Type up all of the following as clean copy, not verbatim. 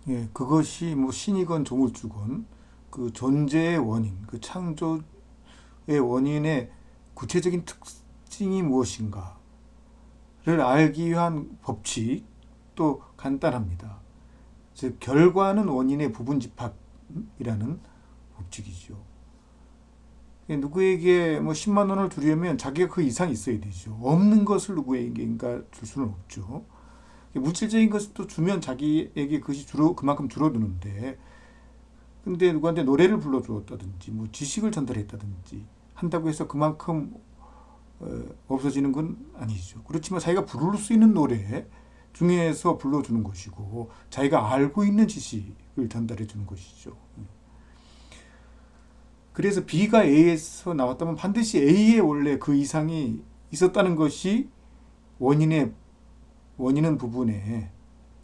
예, 그것이 뭐 신이건 조물주건 그 존재의 원인, 그 창조의 원인의 구체적인 특징이 무엇인가를 알기 위한 법칙도 간단합니다. 즉 결과는 원인의 부분 집합이라는 법칙이죠. 누구에게 뭐 10만 원을 주려면 자기가 그 이상이 있어야 되죠. 없는 것을 누구에게인가 줄 수는 없죠. 물질적인 것을 또 주면 자기에게 그것이 그만큼 줄어드는데, 근데 누구한테 노래를 불러주었다든지 뭐 지식을 전달했다든지 한다고 해서 그만큼 없어지는 건 아니죠. 그렇지만 자기가 부를 수 있는 노래 중에서 불러주는 것이고 자기가 알고 있는 지식을 전달해 주는 것이죠. 그래서 B가 A에서 나왔다면 반드시 A에 원래 그 이상이 있었다는 것이 원인은 부분에,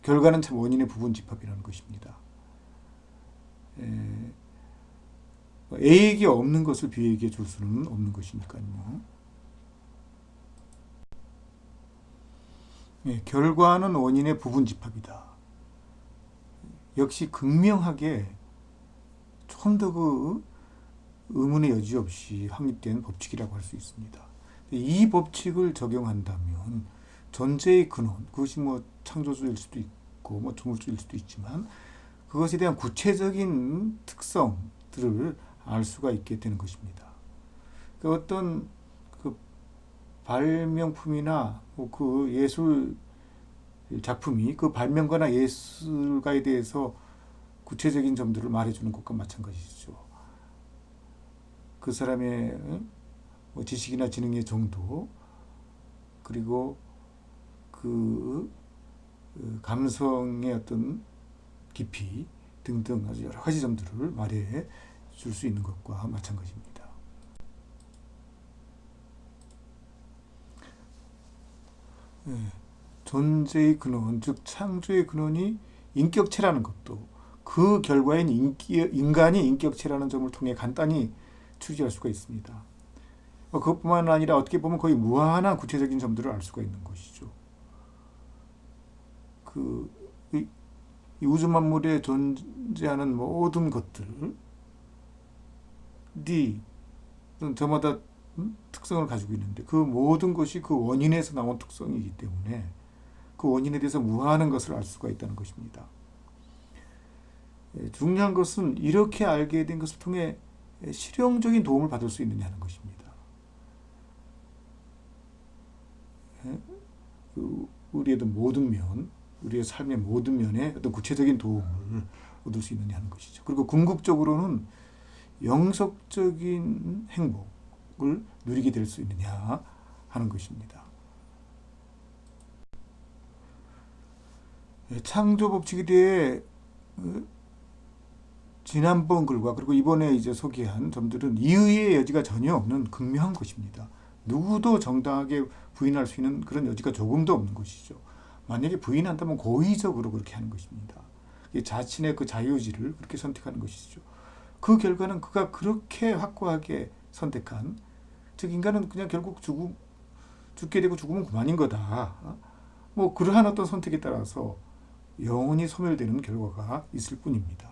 결과는 참 원인의 부분 집합이라는 것입니다. A에게 없는 것을 B에게 줄 수는 없는 것이니까요. 결과는 원인의 부분 집합이다. 역시 극명하게 좀 더 그 의문의 여지 없이 확립된 법칙이라고 할 수 있습니다. 이 법칙을 적용한다면 존재의 근원, 그것이 뭐 창조주일 수도 있고 뭐 조물주일 수도 있지만 그것에 대한 구체적인 특성들을 알 수가 있게 되는 것입니다. 어떤 그 발명품이나 그 예술 작품이 그 발명가나 예술가에 대해서 구체적인 점들을 말해주는 것과 마찬가지죠. 그 사람의 지식이나 지능의 정도, 그리고 그 감성의 어떤 깊이 등등 아주 여러 가지 점들을 말해 줄 수 있는 것과 마찬가지입니다. 존재의 근원, 즉 창조의 근원이 인격체라는 것도 그 결과인 인간이 인격체라는 점을 통해 간단히 추리할 수가 있습니다. 그것뿐만 아니라 어떻게 보면 거의 무한한 구체적인 점들을 알 수가 있는 것이죠. 이 우주 만물에 존재하는 모든 것들이 저마다 특성을 가지고 있는데 그 모든 것이 그 원인에서 나온 특성이기 때문에 그 원인에 대해서 무한한 것을 알 수가 있다는 것입니다. 중요한 것은 이렇게 알게 된 것을 통해 실용적인 도움을 받을 수 있느냐 하는 것입니다. 우리의 모든 면, 우리의 삶의 모든 면에 어떤 구체적인 도움을 얻을 수 있느냐 하는 것이죠. 그리고 궁극적으로는 영속적인 행복을 누리게 될 수 있느냐 하는 것입니다. 창조 법칙에 대해 지난번 글과 그리고 이번에 이제 소개한 점들은 이의의 여지가 전혀 없는 극명한 것입니다. 누구도 정당하게 부인할 수 있는 그런 여지가 조금도 없는 것이죠. 만약에 부인한다면 고의적으로 그렇게 하는 것입니다. 자신의 그 자유의지를 그렇게 선택하는 것이죠. 그 결과는 그가 그렇게 확고하게 선택한, 즉 인간은 그냥 결국 죽게 되고 죽으면 그만인 거다. 뭐 그러한 어떤 선택에 따라서 영원히 소멸되는 결과가 있을 뿐입니다.